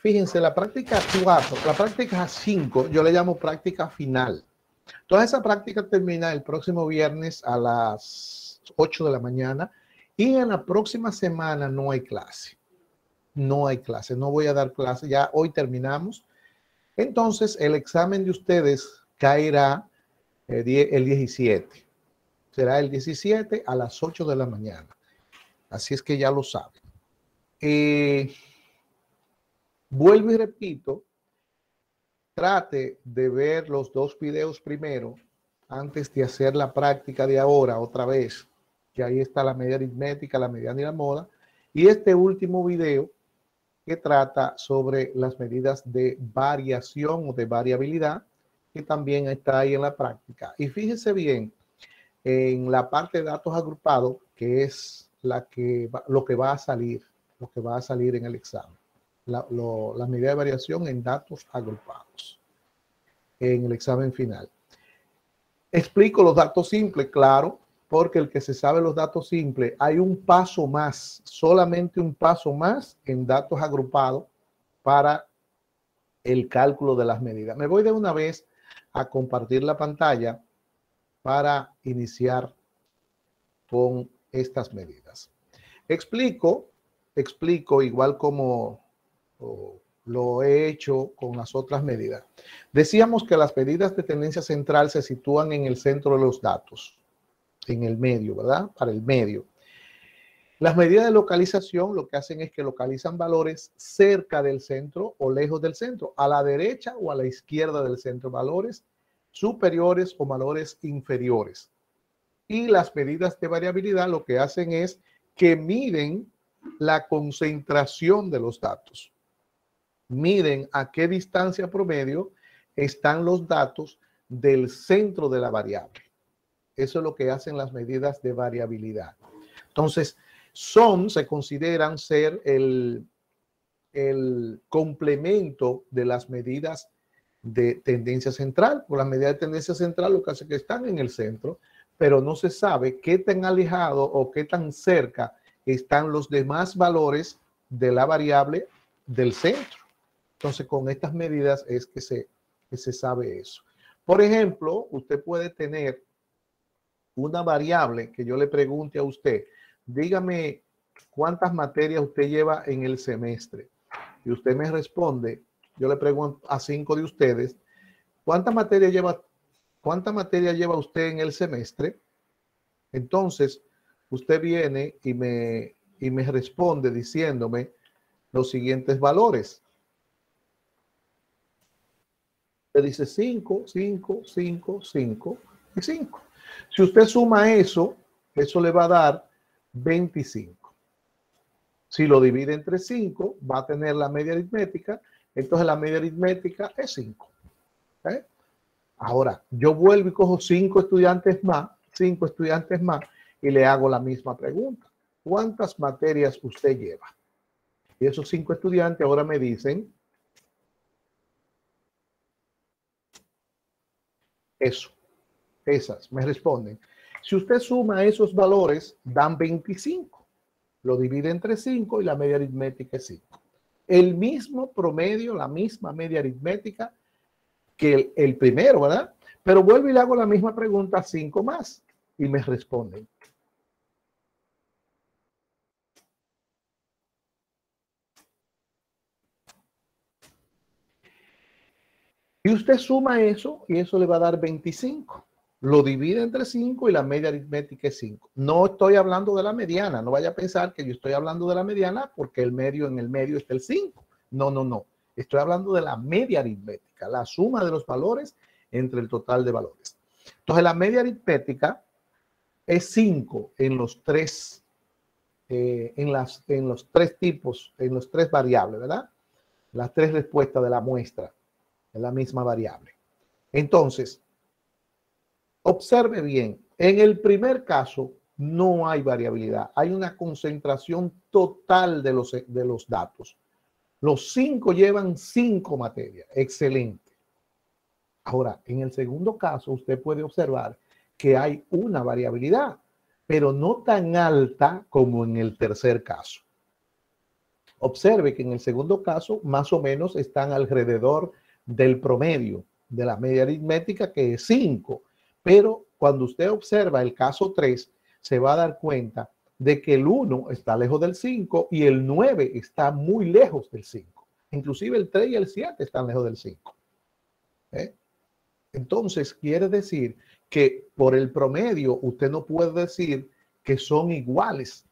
fíjense, la práctica 4, la práctica 5, yo le llamo práctica final. Toda esa práctica termina el próximo viernes a las 8 de la mañana y en la próxima semana no hay clase. No hay clase, no voy a dar clase, ya hoy terminamos. Entonces, el examen de ustedes caerá el 17. Será el 17 a las 8 de la mañana. Así es que ya lo saben. Vuelvo y repito, trate de ver los 2 videos primero antes de hacer la práctica de ahora otra vez, que ahí está la media aritmética, la mediana y la moda, y este último video que trata sobre las medidas de variación o de variabilidad, que también está ahí en la práctica. Y fíjense bien, en la parte de datos agrupados, que es lo que va a salir en el examen. La medida de variación en datos agrupados en el examen final. Explico los datos simples, claro, porque el que se sabe los datos simples, hay un paso más, solamente un paso más en datos agrupados para el cálculo de las medidas. Me voy de una vez a compartir la pantalla para iniciar con estas medidas. Explico igual como lo he hecho con las otras medidas. Decíamos que las medidas de tendencia central se sitúan en el centro de los datos, en el medio, ¿verdad? Para el medio. Las medidas de localización lo que hacen es que localizan valores cerca del centro o lejos del centro, a la derecha o a la izquierda del centro, valores superiores o valores inferiores. Y las medidas de variabilidad lo que hacen es que miden la concentración de los datos. Miden a qué distancia promedio están los datos del centro de la variable. Eso es lo que hacen las medidas de variabilidad. Entonces, se consideran ser el complemento de las medidas de tendencia central. Por las medidas de tendencia central lo que hace es que están en el centro, pero no se sabe qué tan alejado o qué tan cerca están los demás valores de la variable del centro. Entonces, con estas medidas es que se sabe eso. Por ejemplo, usted puede tener una variable que yo le pregunte a usted, dígame cuántas materias usted lleva en el semestre. Y usted me responde, yo le pregunto a 5 de ustedes, ¿cuántas materias lleva usted en el semestre? Entonces, usted viene y me responde diciéndome los siguientes valores. Usted dice 5, 5, 5, 5 y 5. Si usted suma eso le va a dar 25. Si lo divide entre 5, va a tener la media aritmética. Entonces la media aritmética es 5. ¿Okay? Ahora, yo vuelvo y cojo 5 estudiantes más, y le hago la misma pregunta. ¿Cuántas materias usted lleva? Y esos 5 estudiantes ahora me dicen eso. Esas me responden. Si usted suma esos valores, dan 25. Lo divide entre 5 y la media aritmética es 5. El mismo promedio, la misma media aritmética que el primero, ¿verdad? Pero vuelvo y le hago la misma pregunta a 5 más y me responden. Y usted suma eso y eso le va a dar 25. Lo divide entre 5 y la media aritmética es 5. No estoy hablando de la mediana. No vaya a pensar que yo estoy hablando de la mediana porque en el medio está el 5. No, no, no. Estoy hablando de la media aritmética, la suma de los valores entre el total de valores. Entonces, la media aritmética es 5 en los tres, en los tres tipos, en los tres variables, ¿verdad? Las tres respuestas de la muestra es la misma variable. Entonces, observe bien, en el primer caso no hay variabilidad, hay una concentración total de los datos. Los 5 llevan 5 materias, excelente. Ahora, en el segundo caso, usted puede observar que hay una variabilidad, pero no tan alta como en el tercer caso. Observe que en el segundo caso, más o menos están alrededor del promedio de la media aritmética, que es 5. Pero cuando usted observa el caso 3, se va a dar cuenta de que el 1 está lejos del 5 y el 9 está muy lejos del 5. Inclusive el 3 y el 7 están lejos del 5. Entonces, quiere decir que por el promedio usted no puede decir que son iguales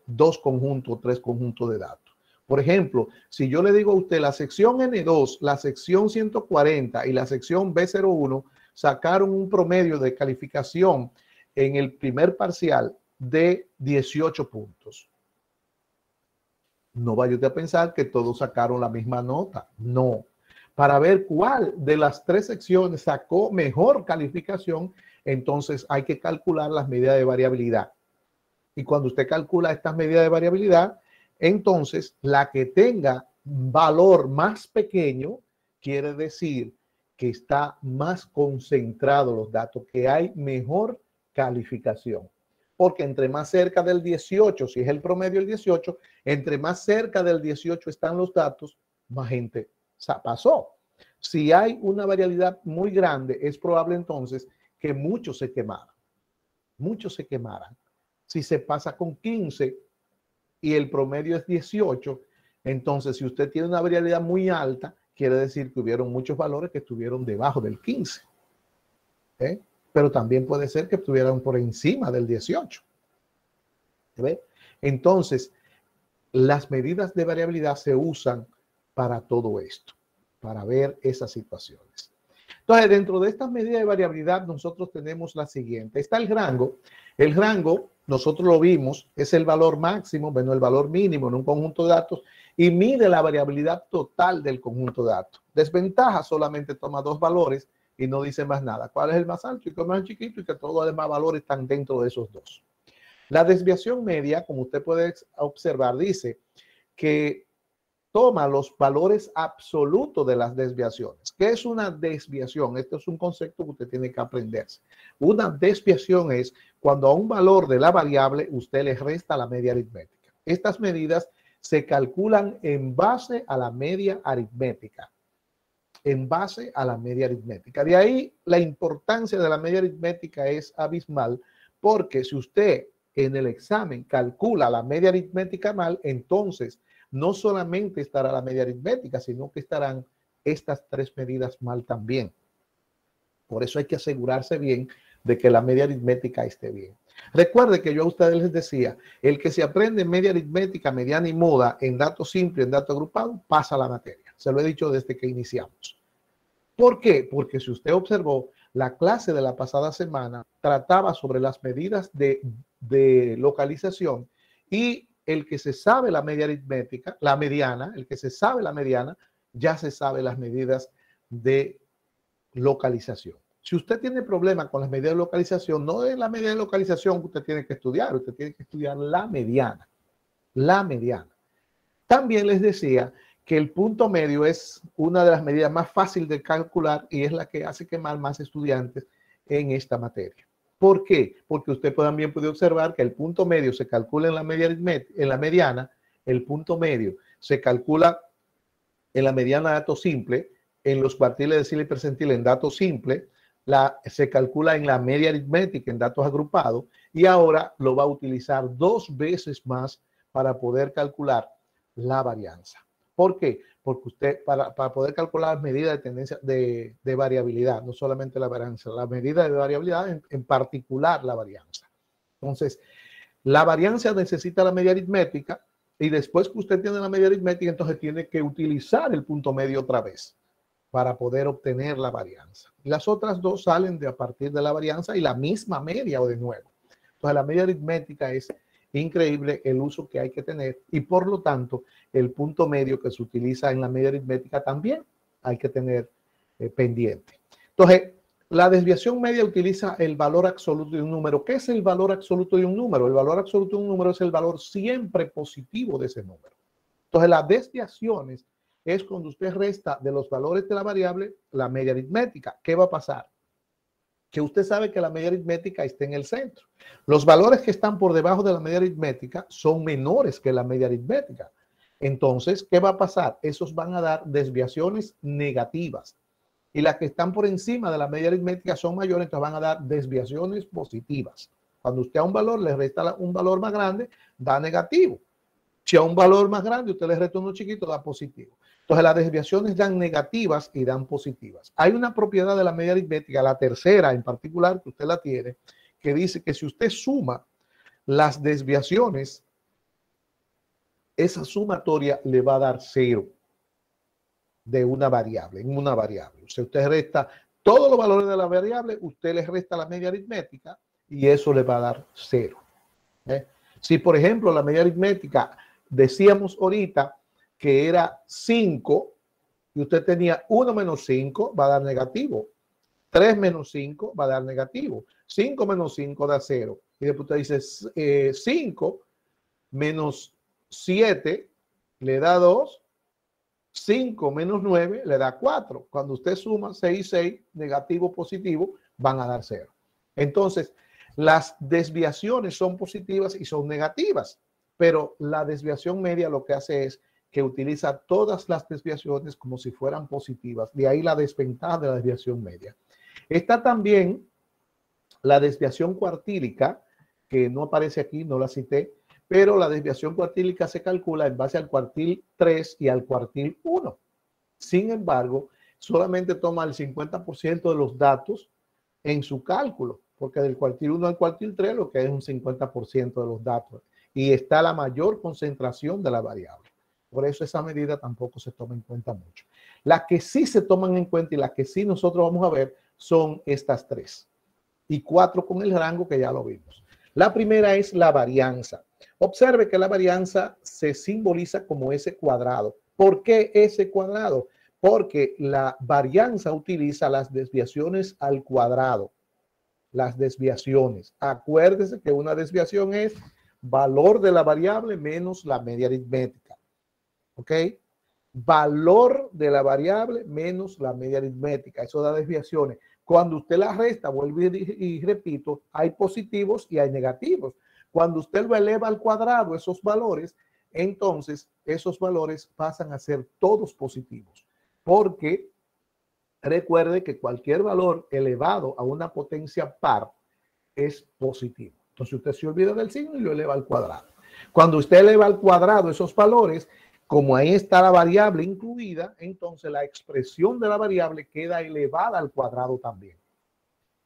dos conjuntos o tres conjuntos de datos. Por ejemplo, si yo le digo a usted la sección N2, la sección 140 y la sección B01 sacaron un promedio de calificación en el primer parcial de 18 puntos. No vaya usted a pensar que todos sacaron la misma nota. No. Para ver cuál de las tres secciones sacó mejor calificación, entonces hay que calcular las medidas de variabilidad. Y cuando usted calcula estas medidas de variabilidad, entonces la que tenga valor más pequeño quiere decir que está más concentrado los datos, que hay mejor calificación. Porque entre más cerca del 18, si es el promedio el 18, entre más cerca del 18 están los datos, más gente pasó. Si hay una variabilidad muy grande, es probable entonces que muchos se quemaran. Muchos se quemaran. Si se pasa con 15 y el promedio es 18, entonces si usted tiene una variabilidad muy alta, quiere decir que hubieron muchos valores que estuvieron debajo del 15. Pero también puede ser que estuvieran por encima del 18. Entonces, las medidas de variabilidad se usan para todo esto, para ver esas situaciones. Entonces, dentro de estas medidas de variabilidad, nosotros tenemos la siguiente. Está el rango. El rango, nosotros lo vimos, es el valor máximo, bueno, el valor mínimo en un conjunto de datos y mide la variabilidad total del conjunto de datos. Desventaja, solamente toma dos valores y no dice más nada. ¿Cuál es el más alto y cuál es el más chiquito? Y que todos los demás valores están dentro de esos dos. La desviación media, como usted puede observar, dice que toma los valores absolutos de las desviaciones. ¿Qué es una desviación? Este es un concepto que usted tiene que aprenderse. Una desviación es cuando a un valor de la variable usted le resta la media aritmética. Estas medidas se calculan en base a la media aritmética. En base a la media aritmética. De ahí la importancia de la media aritmética es abismal, porque si usted en el examen calcula la media aritmética mal, entonces no solamente estará la media aritmética, sino que estarán estas tres medidas mal también. Por eso hay que asegurarse bien de que la media aritmética esté bien. Recuerde que yo a ustedes les decía, el que se aprende media aritmética, mediana y moda en datos simples, en datos agrupados, pasa la materia. Se lo he dicho desde que iniciamos. ¿Por qué? Porque si usted observó, la clase de la pasada semana trataba sobre las medidas de localización y el que se sabe la media aritmética, la mediana, el que se sabe la mediana, ya se sabe las medidas de localización. Si usted tiene problemas con las medidas de localización, no es la medida de localización que usted tiene que estudiar, usted tiene que estudiar la mediana. La mediana. También les decía que el punto medio es una de las medidas más fáciles de calcular y es la que hace quemar más estudiantes en esta materia. ¿Por qué? Porque usted también puede observar que el punto medio se calcula en la mediana, el punto medio se calcula en la mediana de datos simple, en los cuartiles, deciles y percentiles en datos simple, se calcula en la media aritmética en datos agrupados y ahora lo va a utilizar 2 veces más para poder calcular la varianza. ¿Por qué? Porque usted, para poder calcular las medidas de tendencia de variabilidad, no solamente la varianza, la medida de variabilidad, en particular la varianza. Entonces, la varianza necesita la media aritmética y después que usted tiene la media aritmética, entonces tiene que utilizar el punto medio otra vez para poder obtener la varianza. Las otras dos salen a partir de la varianza y la misma media o de nuevo. Entonces, la media aritmética es increíble el uso que hay que tener y por lo tanto el punto medio que se utiliza en la media aritmética también hay que tener pendiente. Entonces, la desviación media utiliza el valor absoluto de un número. ¿Qué es el valor absoluto de un número? El valor absoluto de un número es el valor siempre positivo de ese número. Entonces, las desviaciones es cuando usted resta de los valores de la variable la media aritmética. ¿Qué va a pasar? Que usted sabe que la media aritmética está en el centro. Los valores que están por debajo de la media aritmética son menores que la media aritmética. Entonces, ¿qué va a pasar? Esos van a dar desviaciones negativas. Y las que están por encima de la media aritmética son mayores, entonces van a dar desviaciones positivas. Cuando usted a un valor le resta un valor más grande, da negativo. Si a un valor más grande usted le resta uno chiquito, da positivo. Entonces las desviaciones dan negativas y dan positivas. Hay una propiedad de la media aritmética, la tercera en particular, que usted la tiene, que dice que si usted suma las desviaciones, esa sumatoria le va a dar 0 de una variable, en una variable. O sea, usted resta todos los valores de la variable, usted le resta la media aritmética y eso le va a dar 0. Si, por ejemplo, la media aritmética, decíamos ahorita que era 5 y usted tenía 1 menos 5, va a dar negativo. 3 menos 5 va a dar negativo. 5 menos 5 da 0. Y después usted dice 5 menos 7 le da 2. 5 menos 9 le da 4. Cuando usted suma 6 y 6, negativo, positivo, van a dar 0. Entonces, las desviaciones son positivas y son negativas, pero la desviación media lo que hace es que utiliza todas las desviaciones como si fueran positivas. De ahí la desventaja de la desviación media. Está también la desviación cuartílica, que no aparece aquí, no la cité, pero la desviación cuartílica se calcula en base al cuartil 3 y al cuartil 1. Sin embargo, solamente toma el 50% de los datos en su cálculo, porque del cuartil 1 al cuartil 3 lo que es un 50% de los datos y está la mayor concentración de la variable. Por eso esa medida tampoco se toma en cuenta mucho. Las que sí se toman en cuenta y las que sí nosotros vamos a ver son estas 3 y 4 con el rango que ya lo vimos. La primera es la varianza. Observe que la varianza se simboliza como ese cuadrado. ¿Por qué ese cuadrado? Porque la varianza utiliza las desviaciones al cuadrado. Las desviaciones. Acuérdese que una desviación es valor de la variable menos la media aritmética. ¿Ok? Valor de la variable menos la media aritmética. Eso da desviaciones. Cuando usted la resta, vuelvo y repito, hay positivos y hay negativos. Cuando usted lo eleva al cuadrado, esos valores, entonces esos valores pasan a ser todos positivos. Porque recuerde que cualquier valor elevado a una potencia par es positivo. Entonces usted se olvida del signo y lo eleva al cuadrado. Cuando usted eleva al cuadrado esos valores, como ahí está la variable incluida, entonces la expresión de la variable queda elevada al cuadrado también.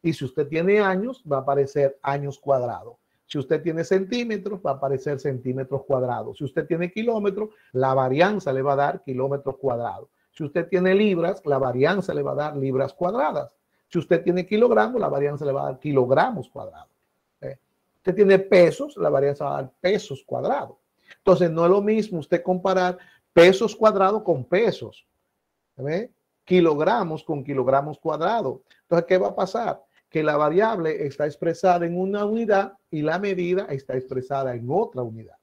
Y si usted tiene años, va a aparecer años cuadrados. Si usted tiene centímetros, va a aparecer centímetros cuadrados. Si usted tiene kilómetros, la varianza le va a dar kilómetros cuadrados. Si usted tiene libras, la varianza le va a dar libras cuadradas. Si usted tiene kilogramos, la varianza le va a dar kilogramos cuadrados. Usted tiene pesos, la varianza va a dar pesos cuadrados. Entonces, no es lo mismo usted comparar pesos cuadrados con pesos. Kilogramos con kilogramos cuadrados. Entonces, ¿qué va a pasar? Que la variable está expresada en una unidad y la medida está expresada en otra unidad.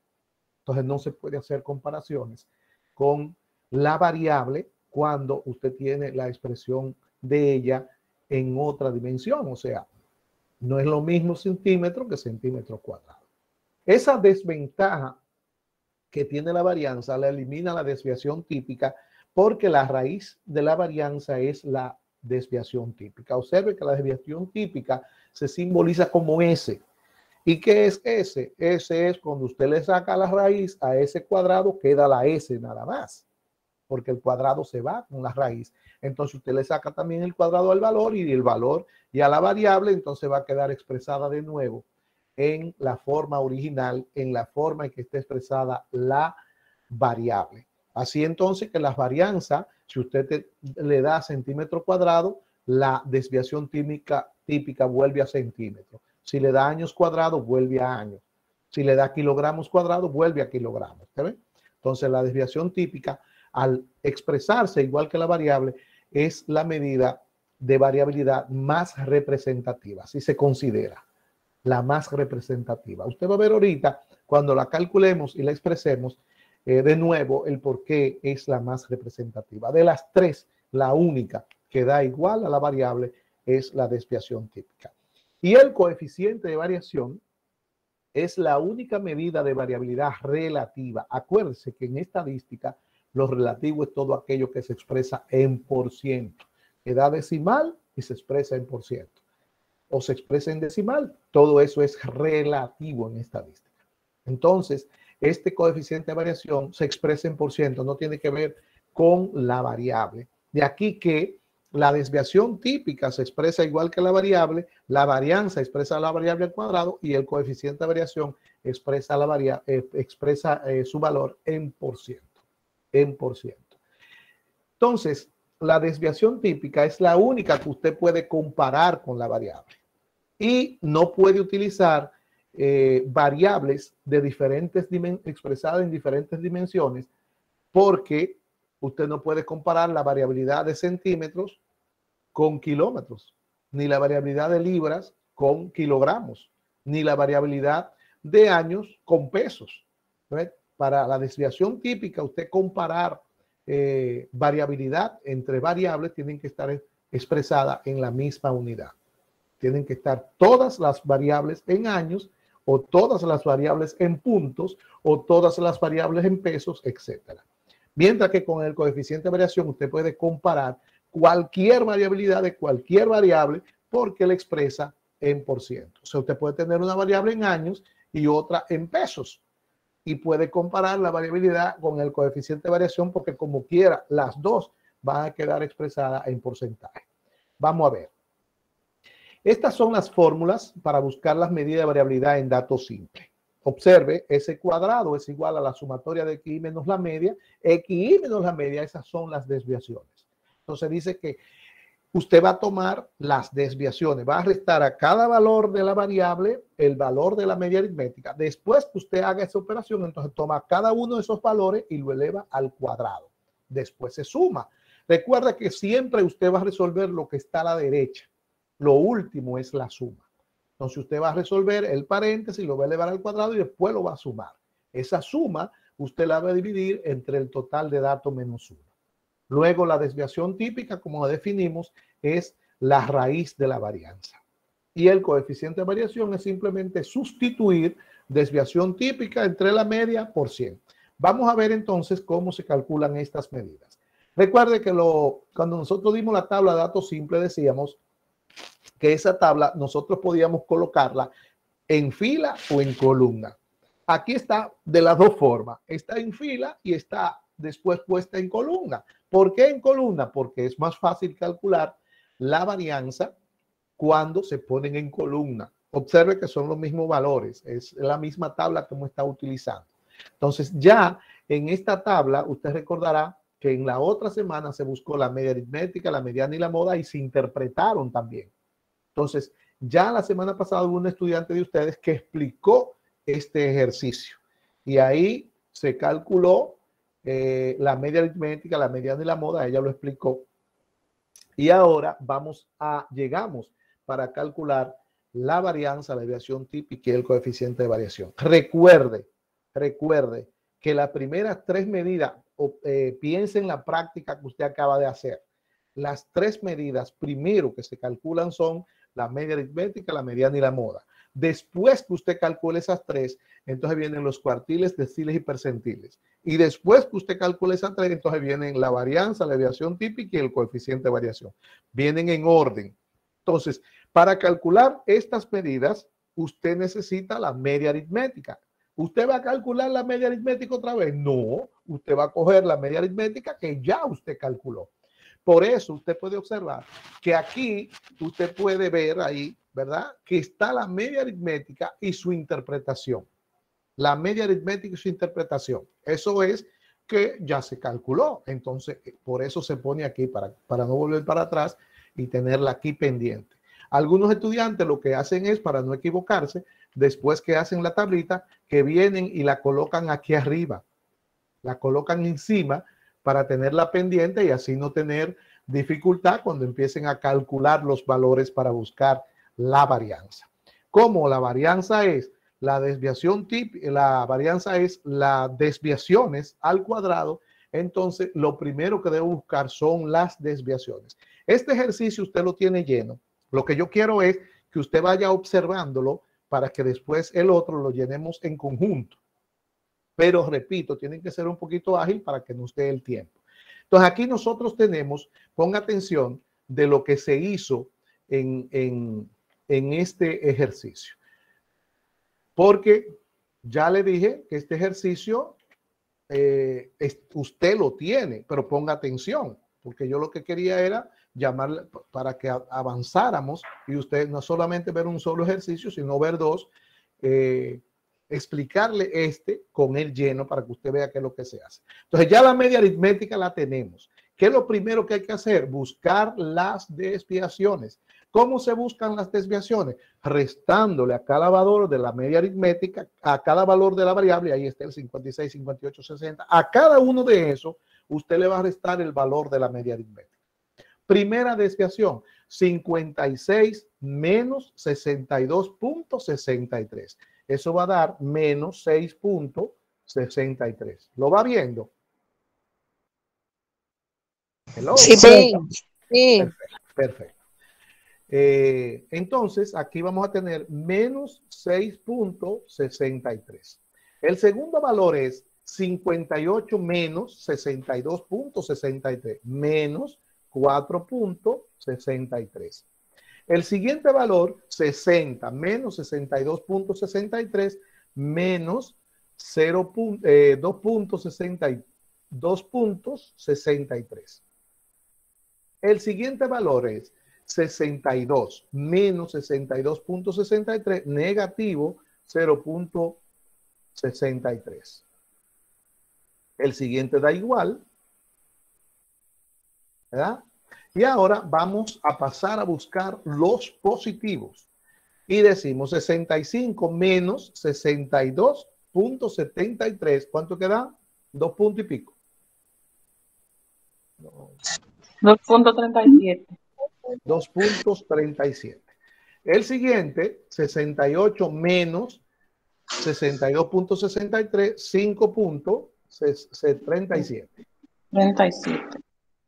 Entonces, no se puede hacer comparaciones con la variable cuando usted tiene la expresión de ella en otra dimensión. O sea, no es lo mismo centímetro que centímetro cuadrado. Esa desventaja que tiene la varianza la elimina la desviación típica porque la raíz de la varianza es la desviación típica. Observe que la desviación típica se simboliza como S. ¿Y qué es S? S es cuando usted le saca la raíz a ese cuadrado, queda la S nada más, porque el cuadrado se va con la raíz. Entonces usted le saca también el cuadrado al valor y el valor y a la variable, entonces va a quedar expresada de nuevo en la forma original, en la forma en que está expresada la variable. Así entonces que las varianzas, si usted le da centímetro cuadrado, la desviación típica vuelve a centímetro. Si le da años cuadrados, vuelve a años. Si le da kilogramos cuadrados, vuelve a kilogramos. Entonces la desviación típica, al expresarse igual que la variable, es la medida de variabilidad más representativa, así se considera, la más representativa. Usted va a ver ahorita, cuando la calculemos y la expresemos, de nuevo, el por qué es la más representativa. De las tres, la única que da igual a la variable es la desviación típica. Y el coeficiente de variación es la única medida de variabilidad relativa. Acuérdense que en estadística lo relativo es todo aquello que se expresa en por ciento. Que da decimal y se expresa en por ciento. O se expresa en decimal, todo eso es relativo en estadística. Entonces, este coeficiente de variación se expresa en por ciento, no tiene que ver con la variable. De aquí que la desviación típica se expresa igual que la varianza expresa la variable al cuadrado y el coeficiente de variación expresa, su valor en por ciento. En por ciento. Entonces, la desviación típica es la única que usted puede comparar con la variable y no puede utilizar variables de expresadas en diferentes dimensiones, porque usted no puede comparar la variabilidad de centímetros con kilómetros, ni la variabilidad de libras con kilogramos, ni la variabilidad de años con pesos. ¿Ves? Para la desviación típica, usted comparar variabilidad entre variables tienen que estar expresadas en la misma unidad. Tienen que estar todas las variables en años, o todas las variables en puntos, o todas las variables en pesos, etc. Mientras que con el coeficiente de variación usted puede comparar cualquier variabilidad de cualquier variable porque la expresa en por ciento. O sea, usted puede tener una variable en años y otra en pesos, y puede comparar la variabilidad con el coeficiente de variación porque como quiera las dos van a quedar expresadas en porcentaje. Vamos a ver. Estas son las fórmulas para buscar las medidas de variabilidad en datos simples. Observe, ese cuadrado es igual a la sumatoria de xi menos la media. Xi menos la media, esas son las desviaciones. Entonces dice que usted va a tomar las desviaciones, va a restar a cada valor de la variable el valor de la media aritmética. Después que usted haga esa operación, entonces toma cada uno de esos valores y lo eleva al cuadrado. Después se suma. Recuerda que siempre usted va a resolver lo que está a la derecha. Lo último es la suma. Entonces usted va a resolver el paréntesis, lo va a elevar al cuadrado y después lo va a sumar. Esa suma usted la va a dividir entre el total de datos menos 1. Luego la desviación típica, como la definimos, es la raíz de la varianza. Y el coeficiente de variación es simplemente sustituir desviación típica entre la media por 100. Vamos a ver entonces cómo se calculan estas medidas. Recuerde que cuando nosotros dimos la tabla de datos simples decíamos que esa tabla nosotros podíamos colocarla en fila o en columna. Aquí está de las dos formas. Está en fila y está después puesta en columna. ¿Por qué en columna? Porque es más fácil calcular la varianza cuando se ponen en columna. Observe que son los mismos valores. Es la misma tabla que hemos estado utilizando. Entonces ya en esta tabla usted recordará que en la otra semana se buscó la media aritmética, la mediana y la moda y se interpretaron también. Entonces, ya la semana pasada hubo un estudiante de ustedes que explicó este ejercicio y ahí se calculó la media aritmética, la mediana y la moda, ella lo explicó. Y ahora llegamos para calcular la varianza, la desviación típica y el coeficiente de variación. Recuerde que las primeras tres medidas, piense en la práctica que usted acaba de hacer. Las tres medidas primero que se calculan son la media aritmética, la mediana y la moda. Después que usted calcule esas tres, entonces vienen los cuartiles, deciles y percentiles. Y después que usted calcule esas tres, entonces vienen la varianza, la desviación típica y el coeficiente de variación. Vienen en orden. Entonces, para calcular estas medidas, usted necesita la media aritmética. ¿Usted va a calcular la media aritmética otra vez? No, usted va a coger la media aritmética que ya usted calculó. Por eso usted puede observar que aquí usted puede ver ahí, ¿verdad? Que está la media aritmética y su interpretación. La media aritmética y su interpretación. Eso es que ya se calculó. Entonces, por eso se pone aquí para no volver para atrás y tenerla aquí pendiente. Algunos estudiantes lo que hacen es, para no equivocarse, después que hacen la tablita, que vienen y la colocan aquí arriba. La colocan encima para tenerla pendiente y así no tener dificultad cuando empiecen a calcular los valores para buscar la varianza. Como la varianza es la desviación típica, la varianza es las desviaciones al cuadrado, entonces lo primero que debo buscar son las desviaciones. Este ejercicio usted lo tiene lleno. Lo que yo quiero es que usted vaya observándolo para que después el otro lo llenemos en conjunto. Pero repito, tienen que ser un poquito ágil para que nos dé el tiempo. Entonces aquí nosotros tenemos, ponga atención de lo que se hizo en este ejercicio. Porque ya le dije que este ejercicio usted lo tiene, pero ponga atención, porque yo lo que quería era llamarle para que avanzáramos y usted no solamente ver un solo ejercicio, sino ver dos, explicarle este con el lleno para que usted vea qué es lo que se hace. Entonces ya la media aritmética la tenemos. ¿Qué es lo primero que hay que hacer? Buscar las desviaciones. ¿Cómo se buscan las desviaciones? Restándole a cada valor de la media aritmética, a cada valor de la variable, ahí está el 56, 58, 60, a cada uno de esos usted le va a restar el valor de la media aritmética. Primera desviación, 56 menos 62.63. Eso va a dar menos 6.63. ¿Lo va viendo? Hello. Sí, sí. Perfecto. Perfecto. Entonces, aquí vamos a tener menos 6.63. El segundo valor es 58 menos 62.63, menos 4.63. El siguiente valor, 60 menos 62.63, menos 2.63. El siguiente valor es 62 menos 62.63, negativo 0.63. El siguiente da igual, ¿verdad? Y ahora vamos a pasar a buscar los positivos. Y decimos 65 menos 62.73. ¿Cuánto queda? 2 puntos y pico. 2.37. 2.37. El siguiente, 68 menos 62.63, 5.37. 37.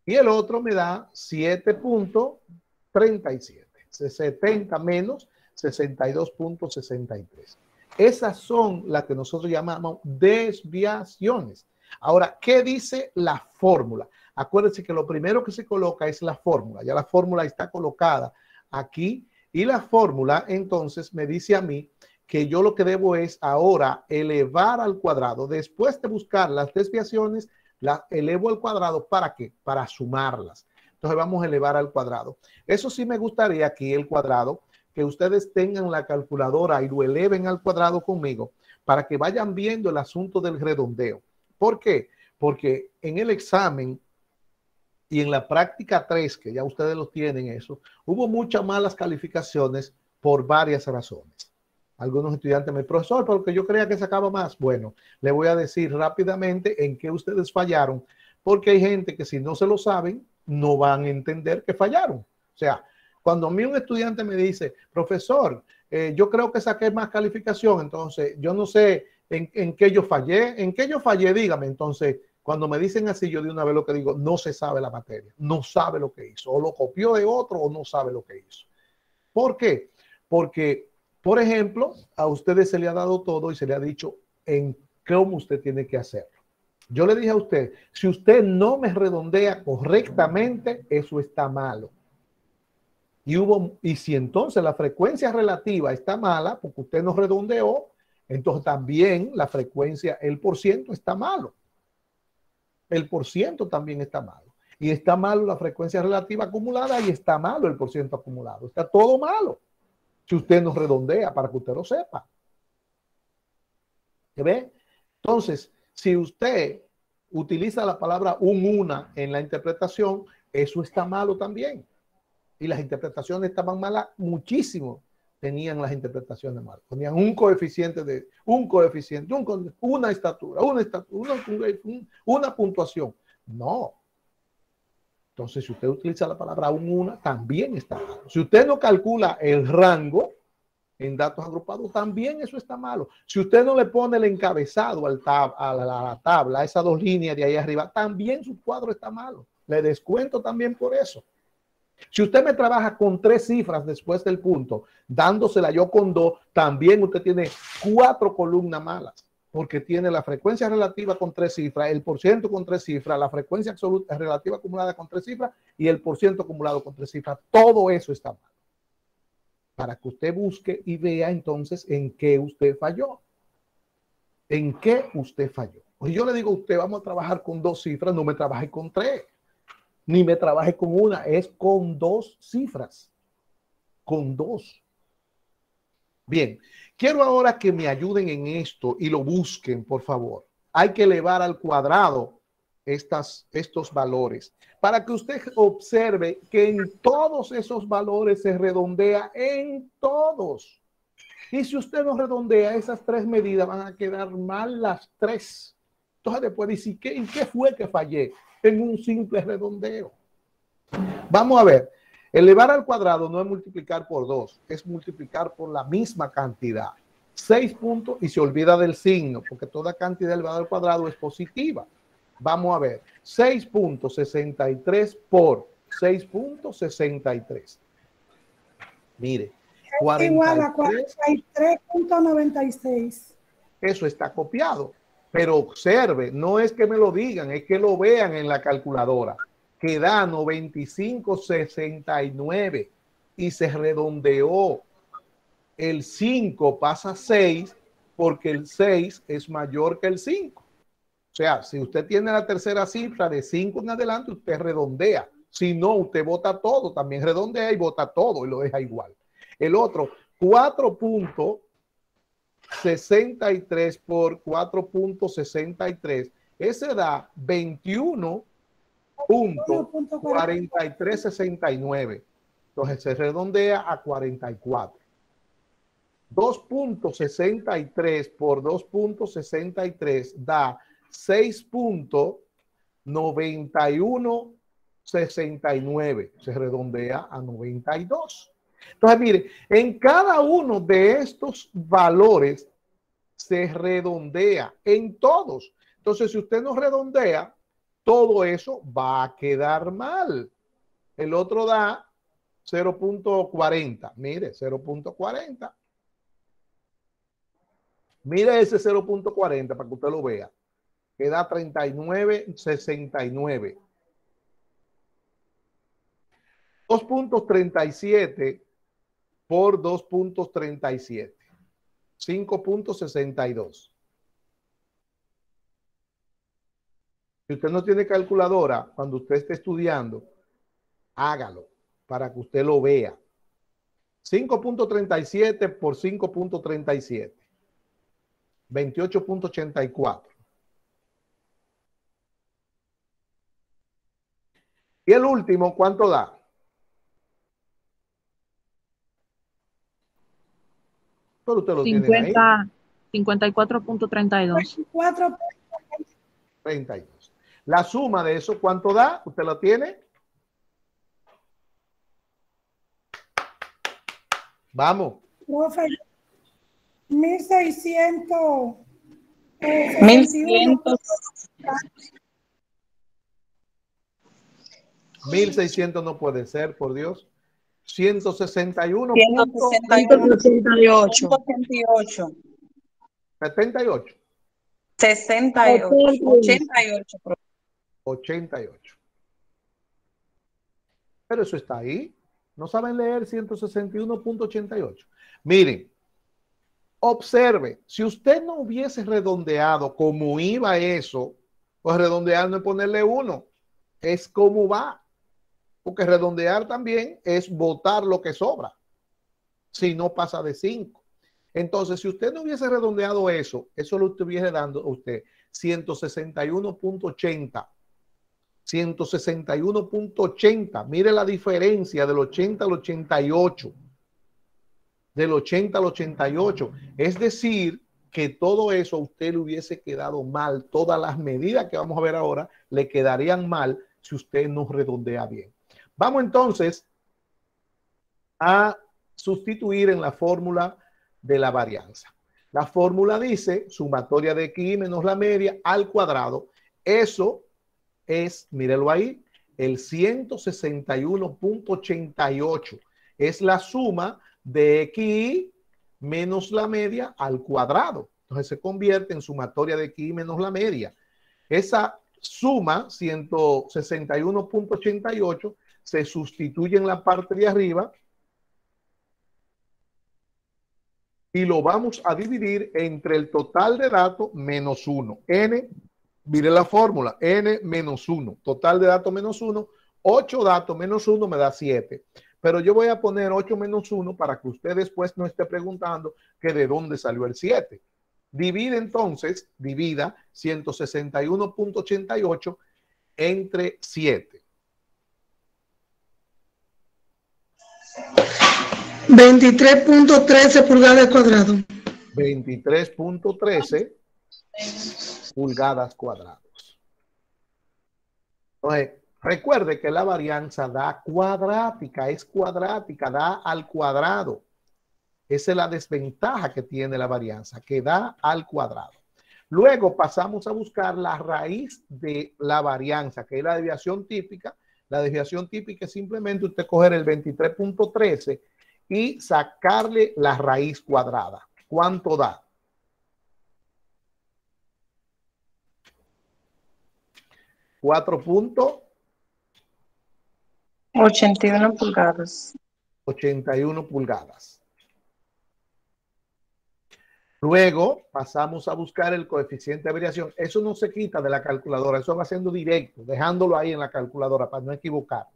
Y el otro me da 7.37. 70 menos 62.63. Esas son las que nosotros llamamos desviaciones. Ahora, ¿qué dice la fórmula? Acuérdense que lo primero que se coloca es la fórmula. Ya la fórmula está colocada aquí. Y la fórmula, entonces, me dice a mí que yo lo que debo es ahora elevar al cuadrado. Después de buscar las desviaciones, las elevo al cuadrado. ¿Para qué? Para sumarlas. Entonces vamos a elevar al cuadrado. Eso sí me gustaría aquí, el cuadrado, que ustedes tengan la calculadora y lo eleven al cuadrado conmigo para que vayan viendo el asunto del redondeo. ¿Por qué? Porque en el examen y en la práctica 3, que ya ustedes lo tienen eso, hubo muchas malas calificaciones por varias razones. Algunos estudiantes me dicen, profesor, porque yo creía que sacaba más. Bueno, le voy a decir rápidamente en qué ustedes fallaron, porque hay gente que si no se lo saben, no van a entender que fallaron. O sea, cuando a mí un estudiante me dice, profesor, yo creo que saqué más calificación, entonces yo no sé en qué yo fallé, dígame. Entonces, cuando me dicen así, yo de una vez lo que digo, no se sabe la materia, no sabe lo que hizo, o lo copió de otro o no sabe lo que hizo. ¿Por qué? Porque, por ejemplo, a ustedes se le ha dado todo y se le ha dicho en cómo usted tiene que hacerlo. Yo le dije a usted, si usted no me redondea correctamente, eso está malo. Y si entonces la frecuencia relativa está mala, porque usted no redondeó, entonces también la frecuencia, el porciento está malo. El porciento también está malo. Y está malo la frecuencia relativa acumulada y está malo el porciento acumulado. Está todo malo. Si usted no redondea, para que usted lo sepa. ¿Ve? Entonces, si usted utiliza la palabra una en la interpretación, eso está malo también. Y las interpretaciones estaban malas muchísimo. Tenían las interpretaciones malas. Tenían un coeficiente, una estatura, una puntuación. No. Entonces, si usted utiliza la palabra una, también está malo. Si usted no calcula el rango en datos agrupados, también eso está malo. Si usted no le pone el encabezado a la tabla, a esas dos líneas de ahí arriba, también su cuadro está malo. Le descuento también por eso. Si usted me trabaja con 3 cifras después del punto, dándosela yo con 2, también usted tiene 4 columnas malas, porque tiene la frecuencia relativa con 3 cifras, el porciento con 3 cifras, la frecuencia absoluta relativa acumulada con 3 cifras y el porciento acumulado con 3 cifras. Todo eso está mal. Para que usted busque y vea entonces en qué usted falló. ¿En qué usted falló? Pues yo le digo a usted, vamos a trabajar con 2 cifras, no me trabaje con 3. Ni me trabaje con una, es con 2 cifras. Con 2. Bien, quiero ahora que me ayuden en esto y lo busquen, por favor. Hay que elevar al cuadrado estos valores para que usted observe que en todos esos valores se redondea en todos. Y si usted no redondea, esas 3 medidas van a quedar mal las 3. Entonces después dice, ¿en qué fue que fallé? En un simple redondeo. Vamos a ver, elevar al cuadrado no es multiplicar por 2, es multiplicar por la misma cantidad. 6 puntos y se olvida del signo, porque toda cantidad elevada al cuadrado es positiva. Vamos a ver, 6.63 por 6.63. Mire, 43, igual a 43.96. Eso está copiado, pero observe, no es que me lo digan, es que lo vean en la calculadora, que da 95.69 y se redondeó. El 5 pasa a 6 porque el 6 es mayor que el 5. O sea, si usted tiene la tercera cifra de 5 en adelante, usted redondea. Si no, usted bota todo, también redondea y bota todo y lo deja igual. El otro, 4.63 por 4.63, ese da 21.4369. Entonces se redondea a 44. 2.63 por 2.63 da 6.9169. Se redondea a 92. Entonces, mire, en cada uno de estos valores se redondea, en todos. Entonces, si usted no redondea, todo eso va a quedar mal. El otro da 0.40. Mire, 0.40. Mire ese 0.40 para que usted lo vea. Queda 39.69. 2.37 por 2.37. 5.62. Si usted no tiene calculadora, cuando usted esté estudiando, hágalo para que usted lo vea. 5.37 por 5.37. 28.84. Y el último, ¿cuánto da? Pero usted lo tiene ahí. 54.32. 32. La suma de eso, ¿cuánto da? ¿Usted lo tiene? Vamos. Profe, 1600. 1600 no puede ser, por Dios. 161. 168. 78. 68. 88. Pero eso está ahí. No saben leer 161.88. Miren, observe, si usted no hubiese redondeado como iba eso, pues redondear no es ponerle 1, es como va. Porque redondear también es botar lo que sobra, si no pasa de 5. Entonces, si usted no hubiese redondeado eso, eso lo estuviese dando a usted 161.80. 161.80. Mire la diferencia del 80 al 88. Del 80 al 88. Es decir, que todo eso a usted le hubiese quedado mal. Todas las medidas que vamos a ver ahora le quedarían mal si usted no redondea bien. Vamos entonces a sustituir en la fórmula de la varianza. La fórmula dice sumatoria de x menos la media al cuadrado. Eso es, mírelo ahí, el 161.88. Es la suma de xy menos la media al cuadrado. Entonces se convierte en sumatoria de xy menos la media. Esa suma, 161.88, se sustituye en la parte de arriba y lo vamos a dividir entre el total de datos menos 1. N, mire la fórmula, N menos 1. Total de datos menos 1. 8 datos menos 1 me da 7. Pero yo voy a poner 8 menos 1 para que usted después no esté preguntando que de dónde salió el 7. Divide entonces, divida 161.88 entre 7. 23.13 pulgadas cuadradas. 23.13 pulgadas cuadradas. Entonces, recuerde que la varianza da cuadrática, es cuadrática, da al cuadrado. Esa es la desventaja que tiene la varianza, que da al cuadrado. Luego pasamos a buscar la raíz de la varianza, que es la desviación típica. La desviación típica es simplemente usted coger el 23.13 y sacarle la raíz cuadrada. ¿Cuánto da? $81 pulgadas. 81 pulgadas. Luego pasamos a buscar el coeficiente de variación. Eso no se quita de la calculadora, eso va siendo directo, dejándolo ahí en la calculadora para no equivocar.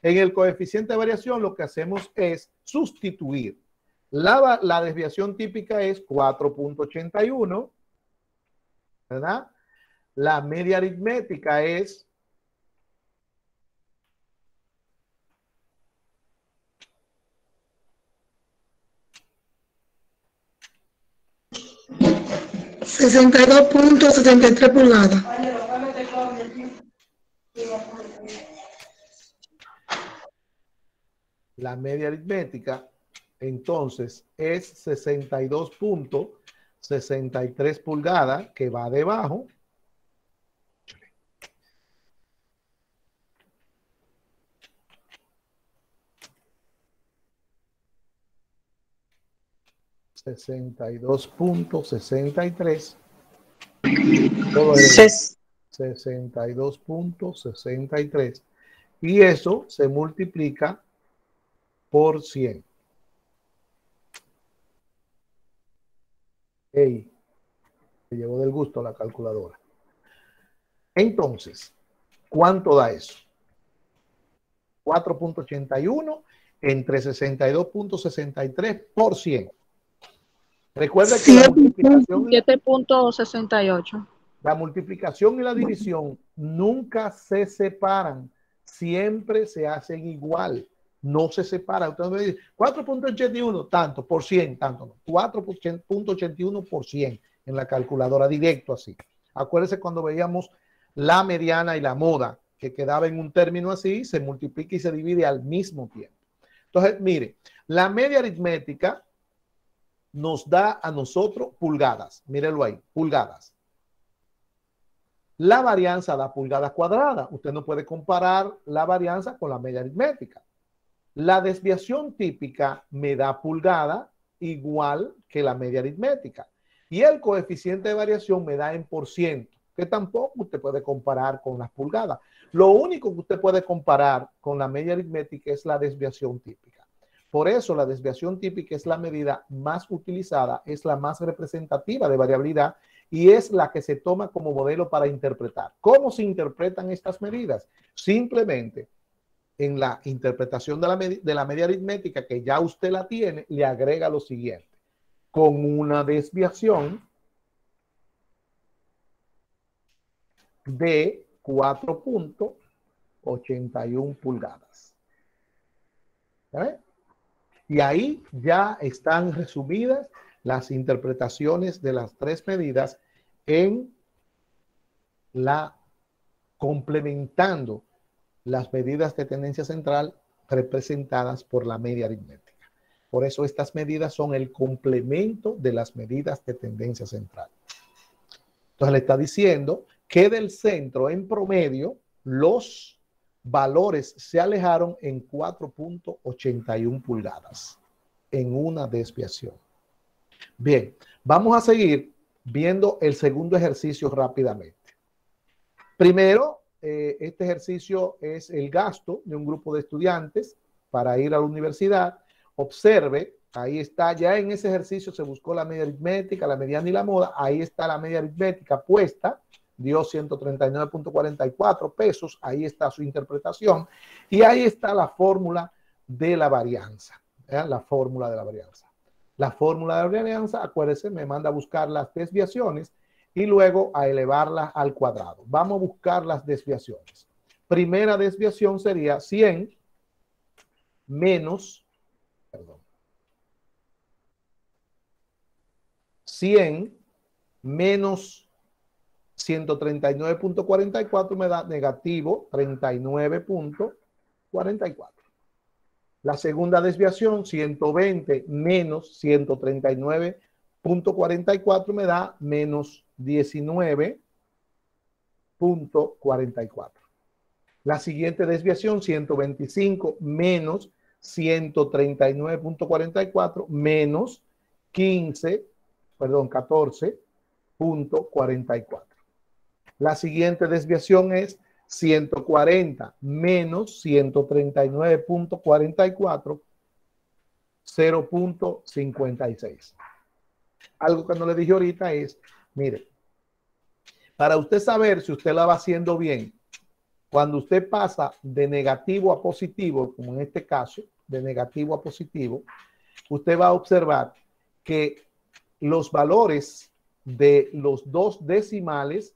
En el coeficiente de variación lo que hacemos es sustituir. La desviación típica es 4.81, ¿verdad? La media aritmética es 62.73 pulgadas. La media aritmética, entonces, es 62.63 pulgadas, que va debajo. $62.63. 62.63. Y eso se multiplica por 100. Ey, se llevó del gusto la calculadora. Entonces, ¿cuánto da eso? 4.81 entre 62.63 por 100. Recuerda que la multiplicación, 7.68. la multiplicación y la división nunca se separan, siempre se hacen igual, no se separan. Entonces me dice 4.81 tanto por 100, tanto no, 4.81 por 100 en la calculadora, directo así. Acuérdense cuando veíamos la mediana y la moda, que quedaba en un término así, se multiplica y se divide al mismo tiempo. Entonces, mire, la media aritmética nos da a nosotros pulgadas. Mírenlo ahí, pulgadas. La varianza da pulgadas cuadradas. Usted no puede comparar la varianza con la media aritmética. La desviación típica me da pulgada igual que la media aritmética. Y el coeficiente de variación me da en por ciento, que tampoco usted puede comparar con las pulgadas. Lo único que usted puede comparar con la media aritmética es la desviación típica. Por eso la desviación típica es la medida más utilizada, es la más representativa de variabilidad y es la que se toma como modelo para interpretar. ¿Cómo se interpretan estas medidas? Simplemente en la interpretación de la media aritmética, que ya usted la tiene, le agrega lo siguiente. Con una desviación de 4.81 pulgadas. ¿Sabes? Y ahí ya están resumidas las interpretaciones de las tres medidas en la complementando las medidas de tendencia central representadas por la media aritmética. Por eso estas medidas son el complemento de las medidas de tendencia central. Entonces le está diciendo que del centro en promedio los valores se alejaron en 4.81 pulgadas en una desviación. Bien, vamos a seguir viendo el segundo ejercicio rápidamente. Primero, este ejercicio es el gasto de un grupo de estudiantes para ir a la universidad. Observe, ahí está, ya en ese ejercicio se buscó la media aritmética, la mediana y la moda. Ahí está la media aritmética puesta, dio 139.44 pesos. Ahí está su interpretación. Y ahí está la fórmula de la varianza. La fórmula de la varianza. La fórmula de la varianza, acuérdense, me manda a buscar las desviaciones y luego a elevarlas al cuadrado. Vamos a buscar las desviaciones. Primera desviación sería 100 menos, 100 menos 139.44 me da negativo 39.44. La segunda desviación, 120 menos 139.44 me da menos 19.44. La siguiente desviación, 125 menos 139.44 menos 14.44. La siguiente desviación es 140 menos 139.44, 0.56. Algo que no le dije ahorita es, mire, para usted saber si usted la va haciendo bien, cuando usted pasa de negativo a positivo, como en este caso, de negativo a positivo, usted va a observar que los valores de los dos decimales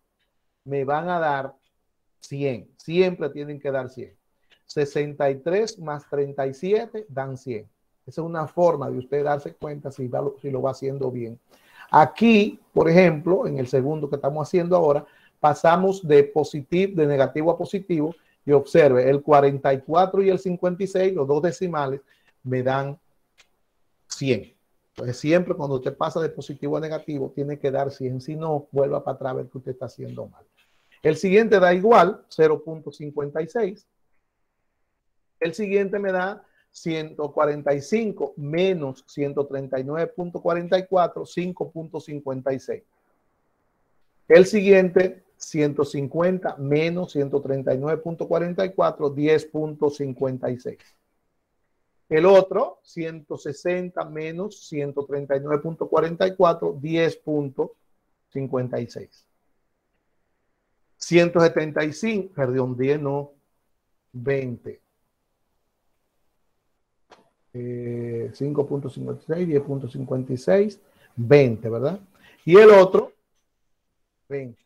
me van a dar 100. Siempre tienen que dar 100. 63 más 37 dan 100. Esa es una forma de usted darse cuenta si lo va haciendo bien. Aquí, por ejemplo, en el segundo que estamos haciendo ahora, pasamos de negativo a positivo y observe, el 44 y el 56, los dos decimales, me dan 100. Entonces, siempre cuando usted pasa de positivo a negativo, tiene que dar 100. Si no, vuelva para atrás a ver que usted está haciendo mal. El siguiente da igual, 0.56. El siguiente me da 145 menos 139.44, 5.56. El siguiente, 150 menos 139.44, 10.56. El otro, 160 menos 139.44, 10.56. 175, perdón, 10 no, 20. 5.56, 10.56, 20, ¿verdad? Y el otro, 20.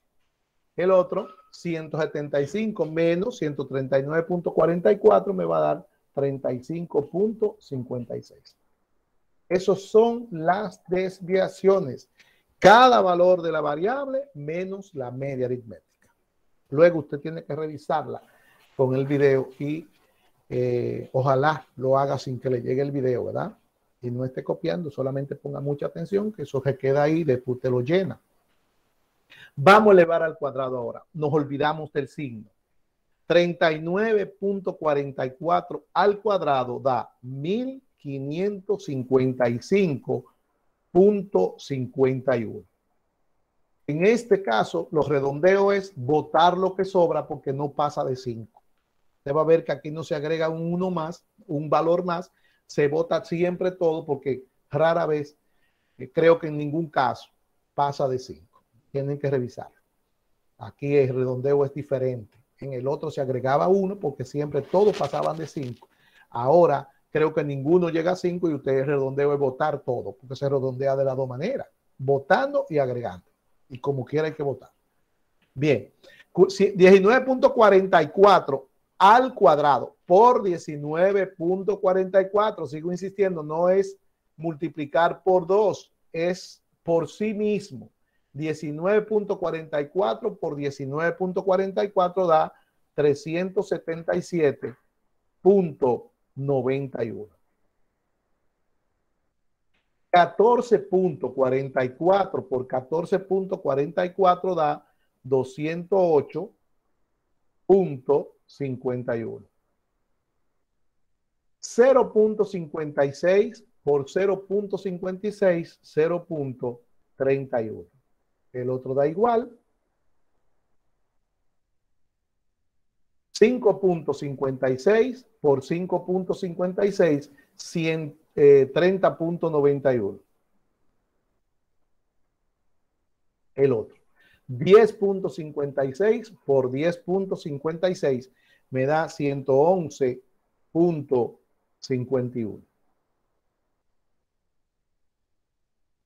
El otro, 175 menos 139.44 me va a dar 35.56. Esos son las desviaciones. Cada valor de la variable menos la media aritmética. Luego usted tiene que revisarla con el video y ojalá lo haga sin que le llegue el video, ¿verdad? Y no esté copiando, solamente ponga mucha atención, que eso se queda ahí, después usted lo llena. Vamos a elevar al cuadrado ahora. Nos olvidamos del signo. 39.44 al cuadrado da 1555.51. En este caso, los redondeos es botar lo que sobra porque no pasa de 5. Usted va a ver que aquí no se agrega un 1 más, un valor más. Se bota siempre todo porque rara vez, creo que en ningún caso, pasa de 5. Tienen que revisar. Aquí el redondeo es diferente. En el otro se agregaba 1 porque siempre todos pasaban de 5. Ahora creo que ninguno llega a 5 y usted redondeo es botar todo porque se redondea de las dos maneras. Botando y agregando. Y como quiera hay que votar. Bien, 19.44 al cuadrado por 19.44. Sigo insistiendo, no es multiplicar por 2, es por sí mismo. 19.44 por 19.44 da 377.91. 14.44 por 14.44 da 208.91. 0.51. 0.56 por 0.56, 0.31. El otro da igual. 5.56 por 5.56, 30.91. El otro. 10.56 por 10.56 me da 111.51.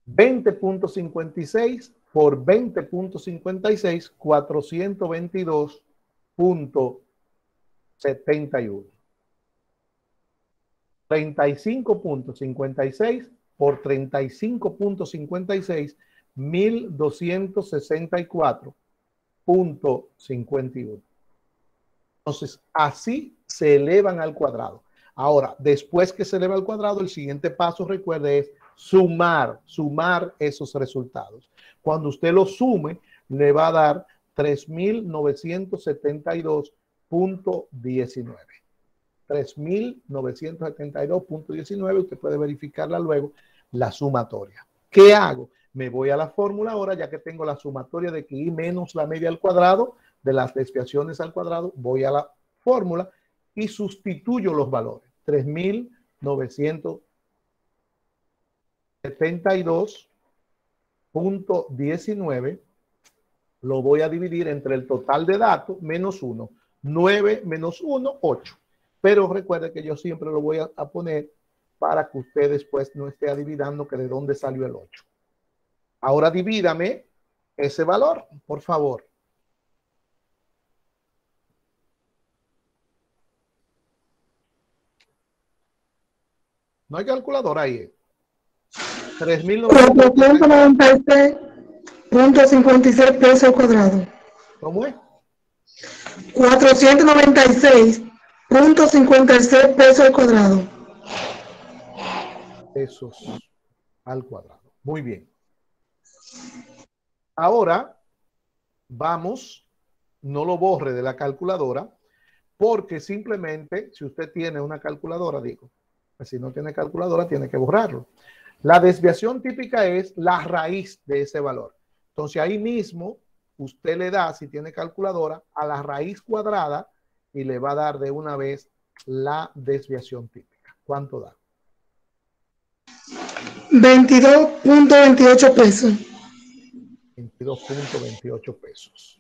20.56 por 20.56, 422.71. 35.56 por 35.56, 1264.51. Entonces, así se elevan al cuadrado. Ahora, después que se eleva al cuadrado, el siguiente paso, recuerde, es sumar esos resultados. Cuando usted lo sume, le va a dar 3.972.19. 3.972.19. Usted puede verificarla luego, la sumatoria. ¿Qué hago? Me voy a la fórmula ahora, ya que tengo la sumatoria de I menos la media al cuadrado, de las desviaciones al cuadrado, voy a la fórmula y sustituyo los valores. 3.972.19 lo voy a dividir entre el total de datos menos 1. 9 menos 1, 8. Pero recuerde que yo siempre lo voy a poner para que usted después no esté adivinando que de dónde salió el 8. Ahora divídame ese valor, por favor. No hay calculadora ahí. 496.56 pesos al cuadrado. ¿Cómo es? 496.56 pesos al cuadrado. Pesos al cuadrado. Muy bien. Ahora vamos, no lo borre de la calculadora, porque simplemente si usted tiene una calculadora, digo, si no tiene calculadora, tiene que borrarlo. La desviación típica es la raíz de ese valor. Entonces ahí mismo usted le da, si tiene calculadora, a la raíz cuadrada y le va a dar de una vez la desviación típica. ¿Cuánto da? 22.28 pesos. 22.28 pesos.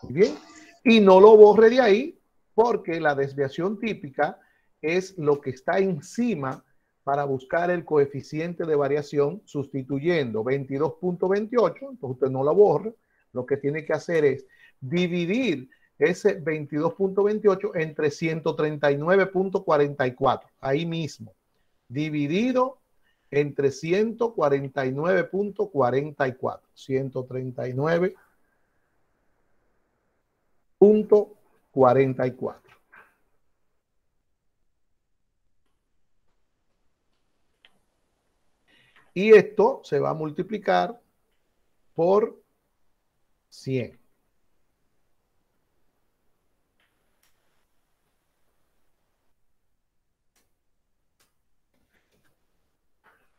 Muy bien. Y no lo borre de ahí, porque la desviación típica es lo que está encima para buscar el coeficiente de variación sustituyendo 22.28. Entonces usted no lo borre. Lo que tiene que hacer es dividir ese 22.28 entre 139.44. Ahí mismo. Dividido entre 149.44. 139.44. Y esto se va a multiplicar por 100.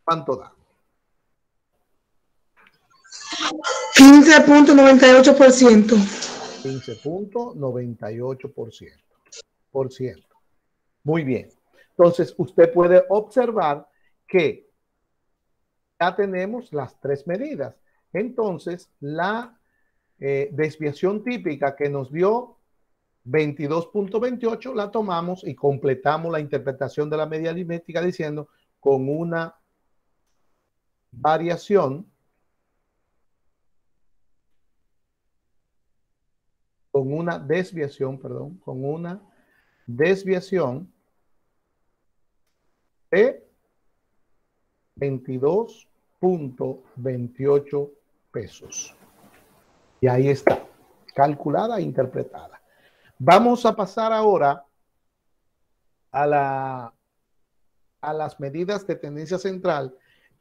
¿Cuánto da? 15.98%. 15.98%. Muy bien. Entonces, usted puede observar que ya tenemos las tres medidas. Entonces, la desviación típica que nos dio 22.28 la tomamos y completamos la interpretación de la media aritmética diciendo con una variación, con una desviación de 22.28 pesos. Y ahí está, calculada e interpretada. Vamos a pasar ahora a las medidas de tendencia central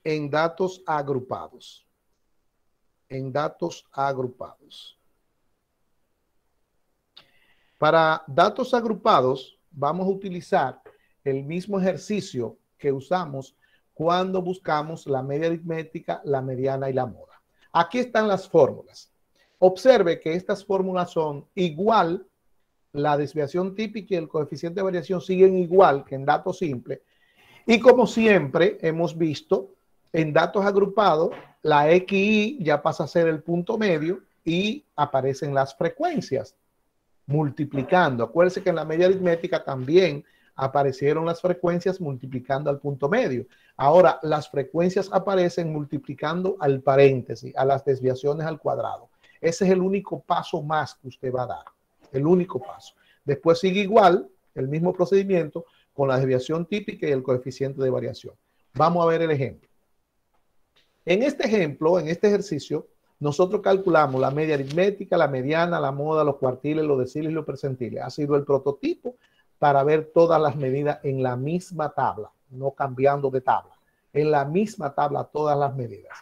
en datos agrupados. Para datos agrupados, vamos a utilizar el mismo ejercicio que usamos cuando buscamos la media aritmética, la mediana y la moda. Aquí están las fórmulas. Observe que estas fórmulas son igual, la desviación típica y el coeficiente de variación siguen igual que en datos simples. Y como siempre hemos visto, en datos agrupados, la XY ya pasa a ser el punto medio y aparecen las frecuencias multiplicando. Acuérdense que en la media aritmética también aparecieron las frecuencias multiplicando al punto medio. Ahora las frecuencias aparecen multiplicando al paréntesis, a las desviaciones al cuadrado. Ese es el único paso más que usted va a dar. El único paso. Después sigue igual, el mismo procedimiento, con la desviación típica y el coeficiente de variación. Vamos a ver el ejemplo. En este ejemplo, en este ejercicio, nosotros calculamos la media aritmética, la mediana, la moda, los cuartiles, los deciles y los percentiles. Ha sido el prototipo para ver todas las medidas en la misma tabla, no cambiando de tabla. En la misma tabla todas las medidas.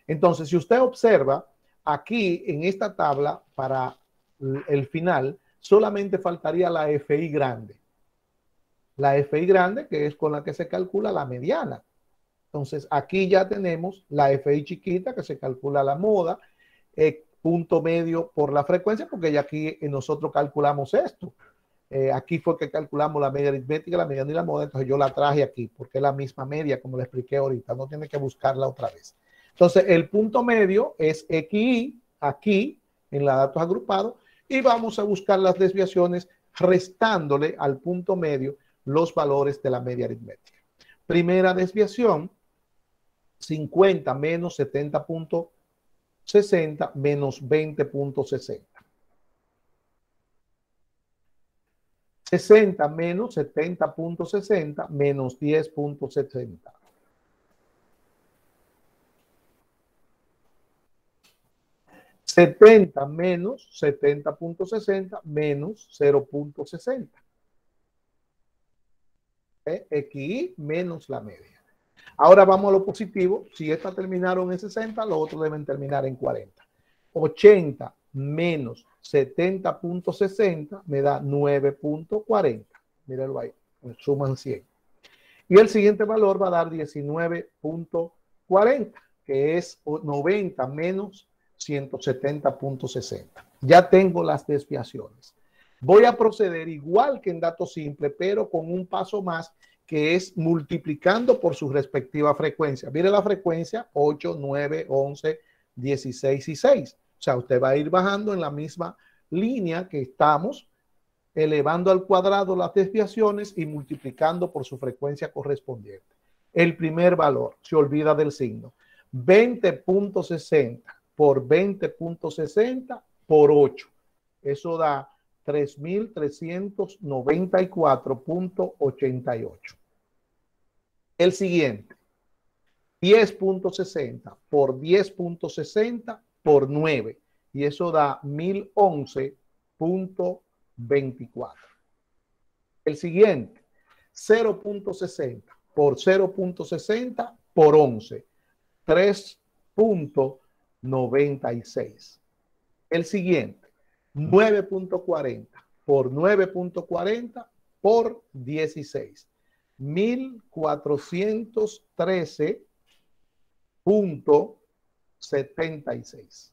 Entonces, si usted observa, aquí en esta tabla, para el final, solamente faltaría la FI grande. La FI grande, que es con la que se calcula la mediana. Entonces, aquí ya tenemos la FI chiquita, que se calcula la moda, punto medio por la frecuencia, porque ya aquí nosotros calculamos esto. Aquí fue que calculamos la media aritmética, la mediana y la moda, entonces yo la traje aquí, porque es la misma media, como le expliqué ahorita, no tiene que buscarla otra vez. Entonces, el punto medio es XY, aquí, en la datos agrupados, y vamos a buscar las desviaciones restándole al punto medio los valores de la media aritmética. Primera desviación, 50 menos 70.60 menos 20.60. 60 menos 70.60 menos 10.60. 70 menos 70.60 menos 0.60. XY menos la media. Ahora vamos a lo positivo. Si estas terminaron en 60, los otros deben terminar en 40. 80 menos 70.60 me da 9.40. Mírenlo ahí. Me suman 100. Y el siguiente valor va a dar 19.40, que es 90 menos 170.60. Ya tengo las desviaciones. Voy a proceder igual que en datos simples, pero con un paso más, que es multiplicando por su respectiva frecuencia. Mire la frecuencia 8, 9, 11, 16 y 6. O sea, usted va a ir bajando en la misma línea que estamos, elevando al cuadrado las desviaciones y multiplicando por su frecuencia correspondiente. El primer valor, se olvida del signo. 20.60 por 20.60 por 8. Eso da 3.394.88. El siguiente, 10.60 por 10.60 por 9. Y eso da 1.011.24. El siguiente, 0.60 por 0.60 por 11. 3.96. El siguiente, 9.40 por 9.40 por 16. 1413.76.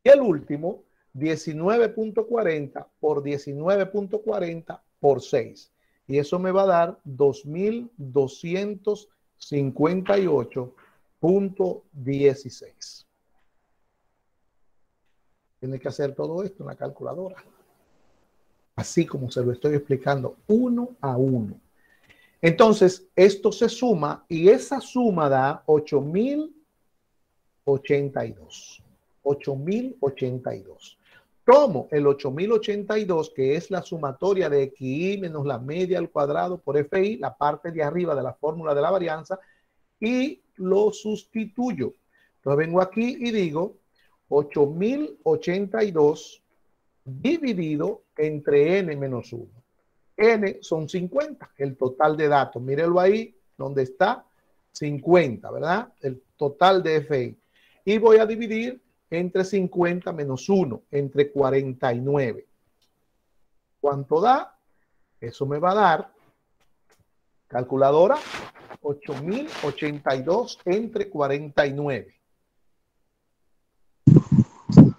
Y el último, 19.40 por 19.40 por 6. Y eso me va a dar 2.258.16. Tiene que hacer todo esto en la calculadora. Así como se lo estoy explicando, uno a uno. Entonces, esto se suma y esa suma da 8.082. 8.082. Tomo el 8.082, que es la sumatoria de XY menos la media al cuadrado por FI, la parte de arriba de la fórmula de la varianza, y lo sustituyo. Entonces vengo aquí y digo 8.082 dividido entre n menos 1. N son 50, el total de datos. Mírenlo ahí, donde está 50, ¿verdad? El total de FI. Y voy a dividir entre 50 menos 1, entre 49. ¿Cuánto da? Eso me va a dar, calculadora, 8.082 entre 49.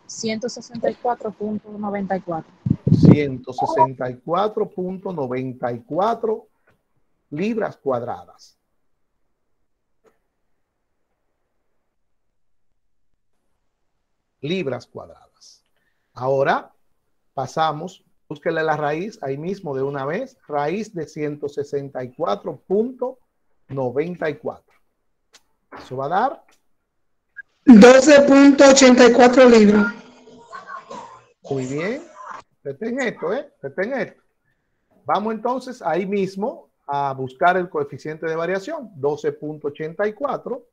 164.94. 164.94 libras cuadradas. Libras cuadradas. Ahora pasamos, búsquenle la raíz ahí mismo de una vez. Raíz de 164.94. Eso va a dar 12.84 libras. muy bien. Detén esto, detén esto. Vamos entonces ahí mismo a buscar el coeficiente de variación. 12.84.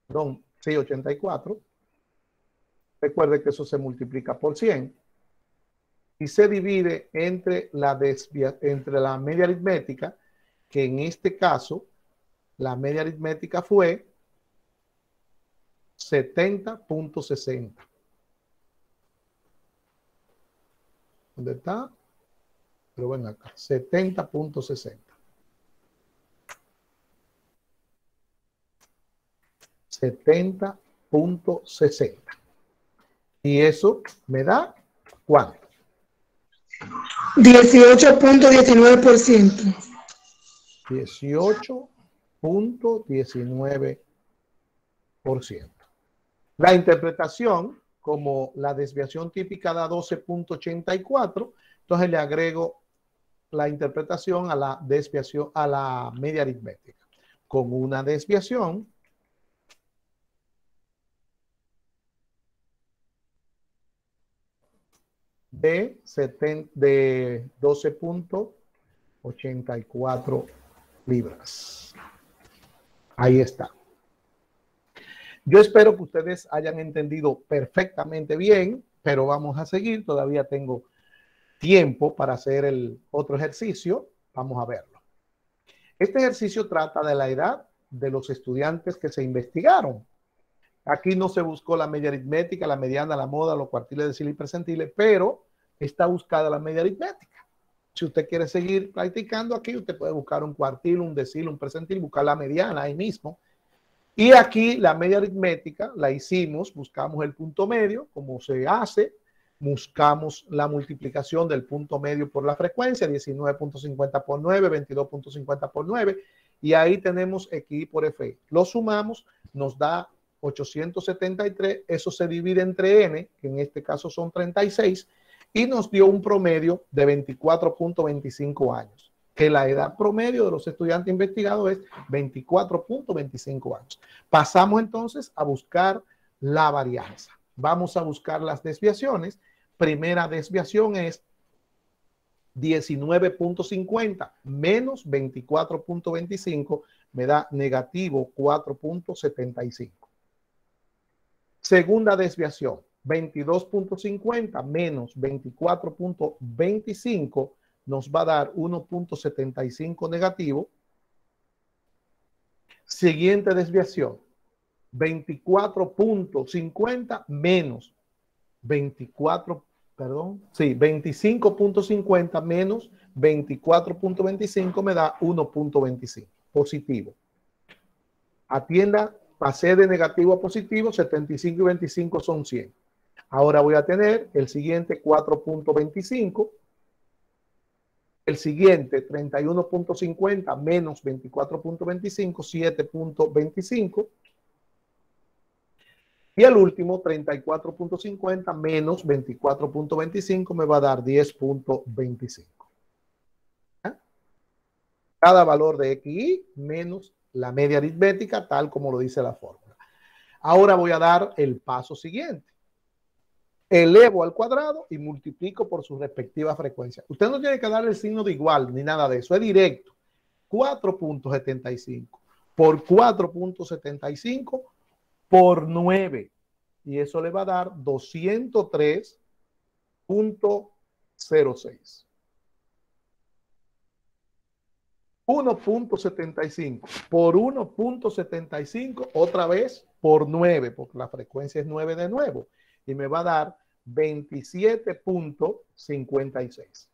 Perdón, sí, 84. Recuerde que eso se multiplica por 100 y se divide entre la media aritmética, que en este caso la media aritmética fue 70.60. ¿Dónde está? Pero ven acá, 70.60. 70.60. Y eso me da ¿cuánto? 18.19%. 18.19%. La interpretación, como la desviación típica da 12.84, entonces le agrego la interpretación a la desviación, a la media aritmética, con una desviación de 12.84 libras. Ahí está. Yo espero que ustedes hayan entendido perfectamente bien, pero vamos a seguir. Todavía tengo tiempo para hacer el otro ejercicio. Vamos a verlo. Este ejercicio trata de la edad de los estudiantes que se investigaron. Aquí no se buscó la media aritmética, la mediana, la moda, los cuartiles, deciles y percentiles, pero está buscada la media aritmética. Si usted quiere seguir practicando aquí, usted puede buscar un cuartil, un decil, un percentil, buscar la mediana ahí mismo. Y aquí la media aritmética la hicimos, buscamos el punto medio, como se hace, buscamos la multiplicación del punto medio por la frecuencia, 19.50 por 9, 22.50 por 9, y ahí tenemos X por F. Lo sumamos, nos da 873, eso se divide entre N, que en este caso son 36, y nos dio un promedio de 24.25 años, que la edad promedio de los estudiantes investigados es 24.25 años. Pasamos entonces a buscar la varianza. Vamos a buscar las desviaciones. Primera desviación es 19.50 menos 24.25 me da negativo 4.75. Segunda desviación, 22.50 menos 24.25 nos va a dar 1.75 negativo. Siguiente desviación, 24.50 menos 25.50 menos 24.25 me da 1.25 positivo. Atienda, pasé de negativo a positivo, 75 y 25 son 100. Ahora voy a tener el siguiente 4.25. El siguiente, 31.50 menos 24.25, 7.25. Y el último, 34.50 menos 24.25 me va a dar 10.25. Cada valor de XY menos la media aritmética, tal como lo dice la fórmula. Ahora voy a dar el paso siguiente. Elevo al cuadrado y multiplico por su respectiva frecuencia. Usted no tiene que darle el signo de igual ni nada de eso, es directo. 4.75 por 4.75 por 9. Y eso le va a dar 203.06. 1.75 por 1.75, otra vez por 9, porque la frecuencia es 9 de nuevo. Y me va a dar 27.56.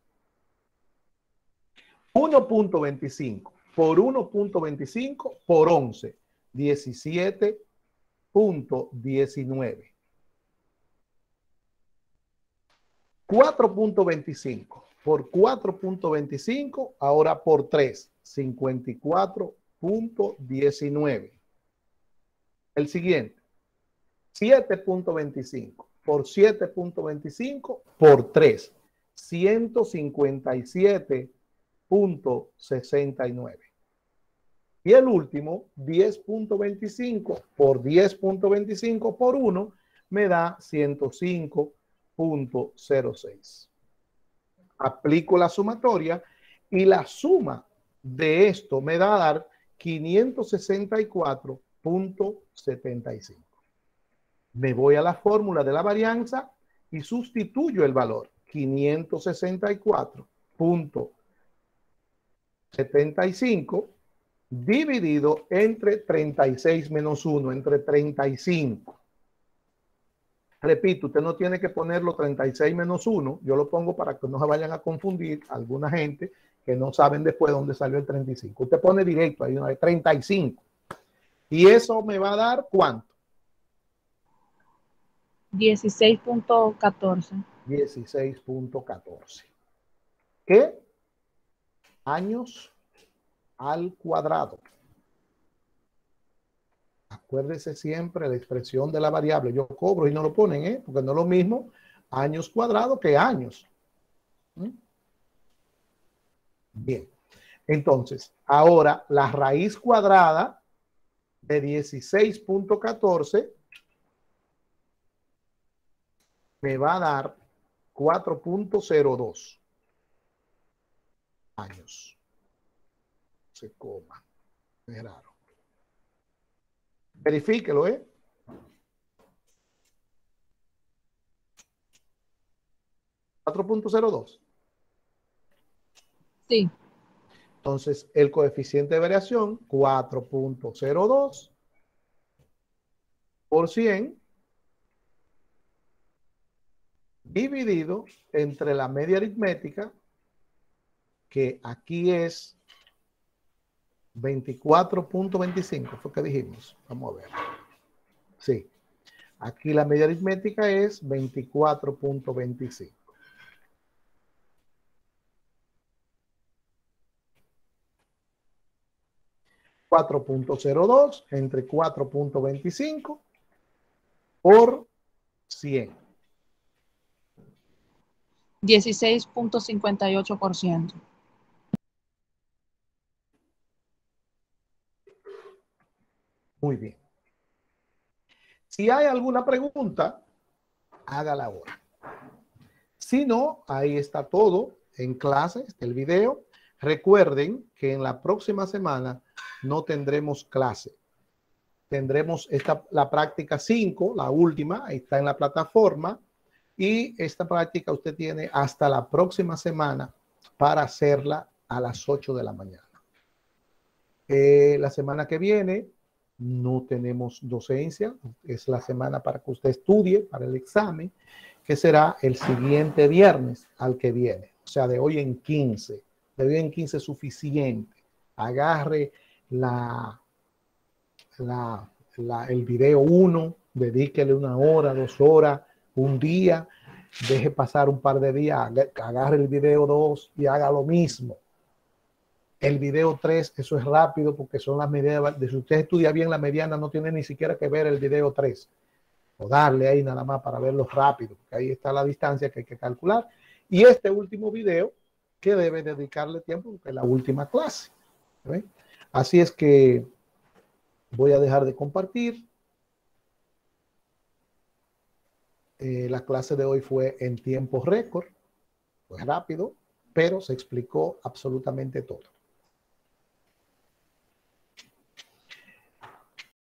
1.25 por 1.25 por 11, 17.19. 4.25 por 4.25, ahora por 3, 54.19. El siguiente, 7.25 por 7.25 por 3, 157.69. Y el último, 10.25 por 10.25 por 1, me da 105.06. Aplico la sumatoria y la suma de esto me da a dar 564.75. Me voy a la fórmula de la varianza y sustituyo el valor 564.75 dividido entre 36 menos 1, entre 35. Repito, usted no tiene que ponerlo 36 menos 1. Yo lo pongo para que no se vayan a confundir alguna gente que no saben después dónde salió el 35. Usted pone directo ahí, 35. Y eso me va a dar ¿cuánto? 16.14. 16.14. ¿Qué? Años al cuadrado. Acuérdese siempre la expresión de la variable. Yo cobro y no lo ponen, porque no es lo mismo años cuadrados que años. Bien. Entonces, ahora la raíz cuadrada de 16.14 me va a dar 4.02 años. Se coma. Es raro. Verifíquelo, 4.02. Sí. Entonces, el coeficiente de variación, 4.02 por 100 dividido entre la media aritmética, que aquí es 24.25, fue que dijimos. Vamos a ver. Sí. Aquí la media aritmética es 24.25. .02 entre 4.25 por 100. 16.58%. Muy bien. Si hay alguna pregunta, hágala ahora. Si no, ahí está todo en clase, está el video. Recuerden que en la próxima semana no tendremos clase. Tendremos la práctica 5, la última, ahí está en la plataforma. Y esta práctica usted tiene hasta la próxima semana para hacerla a las 8 de la mañana. La semana que viene no tenemos docencia, es la semana para que usted estudie para el examen, que será el siguiente viernes al que viene, o sea, de hoy en 15. De hoy en 15 es suficiente. Agarre el video 1, dedíquele 1 hora, 2 horas, un día, deje pasar un par de días, agarre el video 2 y haga lo mismo. El video 3, eso es rápido porque son las medidas. Si usted estudia bien la mediana, no tiene ni siquiera que ver el video 3 o darle ahí nada más para verlo rápido, porque ahí está la distancia que hay que calcular. Y este último video que debe dedicarle tiempo porque es la última clase. ¿Ven? Así es que voy a dejar de compartir. La clase de hoy fue en tiempo récord, fue rápido, pero se explicó absolutamente todo.